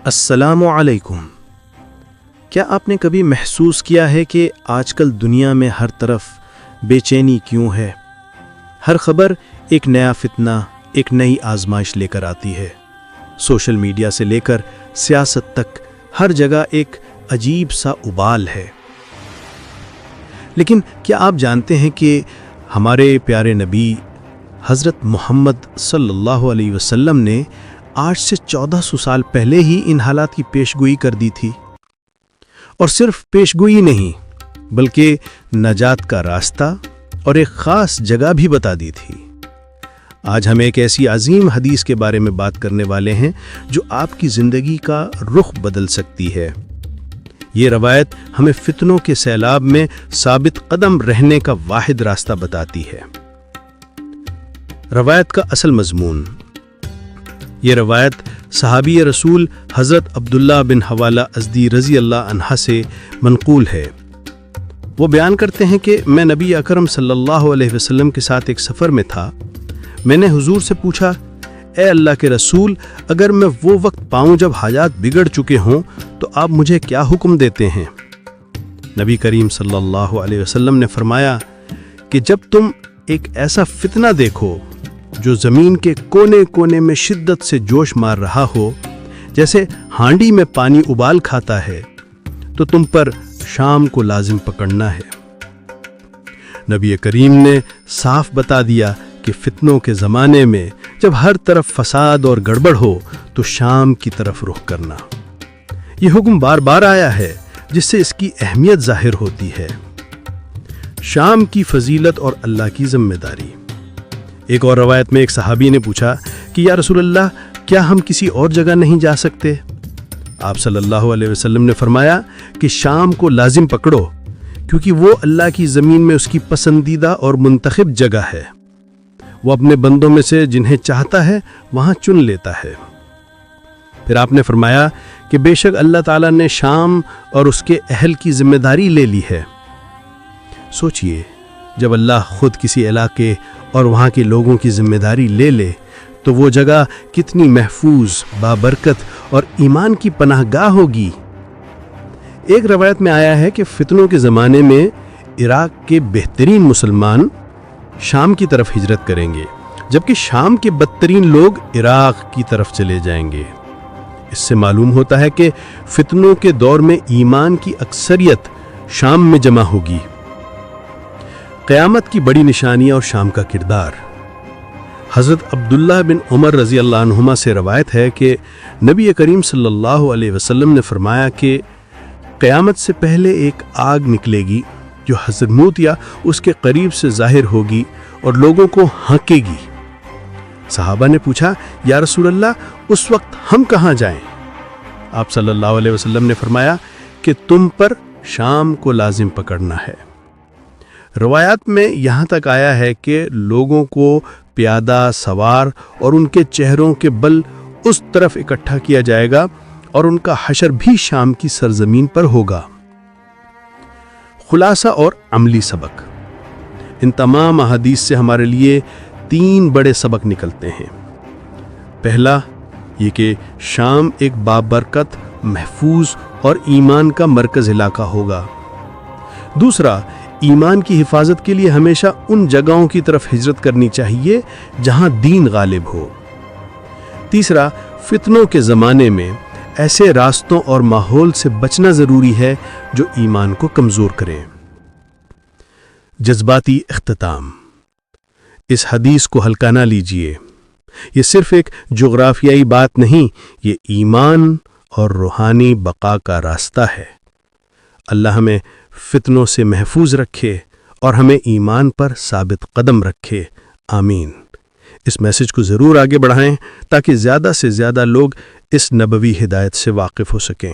السلام علیکم۔ کیا آپ نے کبھی محسوس کیا ہے کہ آج کل دنیا میں ہر طرف بے چینی کیوں ہے؟ ہر خبر ایک نیا فتنہ، ایک نئی آزمائش لے کر آتی ہے۔ سوشل میڈیا سے لے کر سیاست تک ہر جگہ ایک عجیب سا ابال ہے۔ لیکن کیا آپ جانتے ہیں کہ ہمارے پیارے نبی حضرت محمد صلی اللہ علیہ وسلم نے آج سے 1400 سال پہلے ہی ان حالات کی پیشگوئی کر دی تھی؟ اور صرف پیشگوئی نہیں بلکہ نجات کا راستہ اور ایک خاص جگہ بھی بتا دی تھی۔ آج ہم ایک ایسی عظیم حدیث کے بارے میں بات کرنے والے ہیں جو آپ کی زندگی کا رخ بدل سکتی ہے۔ یہ روایت ہمیں فتنوں کے سیلاب میں ثابت قدم رہنے کا واحد راستہ بتاتی ہے۔ روایت کا اصل مضمون۔ یہ روایت صحابی رسول حضرت عبداللہ بن حوالہ ازدی رضی اللہ عنہ سے منقول ہے۔ وہ بیان کرتے ہیں کہ میں نبی اکرم صلی اللہ علیہ وسلم کے ساتھ ایک سفر میں تھا۔ میں نے حضور سے پوچھا، اے اللہ کے رسول، اگر میں وہ وقت پاؤں جب حاجات بگڑ چکے ہوں تو آپ مجھے کیا حکم دیتے ہیں؟ نبی کریم صلی اللہ علیہ وسلم نے فرمایا کہ جب تم ایک ایسا فتنہ دیکھو جو زمین کے کونے کونے میں شدت سے جوش مار رہا ہو، جیسے ہانڈی میں پانی ابال کھاتا ہے، تو تم پر شام کو لازم پکڑنا ہے۔ نبی کریم نے صاف بتا دیا کہ فتنوں کے زمانے میں جب ہر طرف فساد اور گڑبڑ ہو تو شام کی طرف رخ کرنا۔ یہ حکم بار بار آیا ہے جس سے اس کی اہمیت ظاہر ہوتی ہے۔ شام کی فضیلت اور اللہ کی ذمہ داری۔ ایک اور روایت میں ایک صحابی نے پوچھا کہ یا رسول اللہ، کیا ہم کسی اور جگہ نہیں جا سکتے؟ آپ صلی اللہ علیہ وسلم نے فرمایا کہ شام کو لازم پکڑو، کیونکہ وہ اللہ کی زمین میں اس کی پسندیدہ اور منتخب جگہ ہے۔ وہ اپنے بندوں میں سے جنہیں چاہتا ہے وہاں چن لیتا ہے۔ پھر آپ نے فرمایا کہ بے شک اللہ تعالیٰ نے شام اور اس کے اہل کی ذمہ داری لے لی ہے۔ سوچئے، جب اللہ خود کسی علاقے اور وہاں کے لوگوں کی ذمہ داری لے لے تو وہ جگہ کتنی محفوظ، بابرکت اور ایمان کی پناہ گاہ ہوگی۔ ایک روایت میں آیا ہے کہ فتنوں کے زمانے میں عراق کے بہترین مسلمان شام کی طرف ہجرت کریں گے، جبکہ شام کے بدترین لوگ عراق کی طرف چلے جائیں گے۔ اس سے معلوم ہوتا ہے کہ فتنوں کے دور میں ایمان کی اکثریت شام میں جمع ہوگی۔ قیامت کی بڑی نشانیاں اور شام کا کردار۔ حضرت عبداللہ بن عمر رضی اللہ عنہما سے روایت ہے کہ نبی کریم صلی اللہ علیہ وسلم نے فرمایا کہ قیامت سے پہلے ایک آگ نکلے گی جو حضرموت یا اس کے قریب سے ظاہر ہوگی اور لوگوں کو ہانکے گی۔ صحابہ نے پوچھا، یا رسول اللہ، اس وقت ہم کہاں جائیں؟ آپ صلی اللہ علیہ وسلم نے فرمایا کہ تم پر شام کو لازم پکڑنا ہے۔ روایات میں یہاں تک آیا ہے کہ لوگوں کو پیادہ، سوار اور ان کے چہروں کے بل اس طرف اکٹھا کیا جائے گا اور ان کا حشر بھی شام کی سرزمین پر ہوگا۔ خلاصہ اور عملی سبق۔ ان تمام احادیث سے ہمارے لیے 3 بڑے سبق نکلتے ہیں۔ پہلا یہ کہ شام ایک بابرکت، محفوظ اور ایمان کا مرکز علاقہ ہوگا۔ دوسرا، ایمان کی حفاظت کے لیے ہمیشہ ان جگہوں کی طرف ہجرت کرنی چاہیے جہاں دین غالب ہو۔ تیسرا، فتنوں کے زمانے میں ایسے راستوں اور ماحول سے بچنا ضروری ہے جو ایمان کو کمزور کریں۔ جذباتی اختتام۔ اس حدیث کو ہلکا نہ لیجیے۔ یہ صرف ایک جغرافیائی بات نہیں، یہ ایمان اور روحانی بقا کا راستہ ہے۔ اللہ ہمیں فتنوں سے محفوظ رکھے اور ہمیں ایمان پر ثابت قدم رکھے۔ آمین۔ اس میسج کو ضرور آگے بڑھائیں تاکہ زیادہ سے زیادہ لوگ اس نبوی ہدایت سے واقف ہو سکیں۔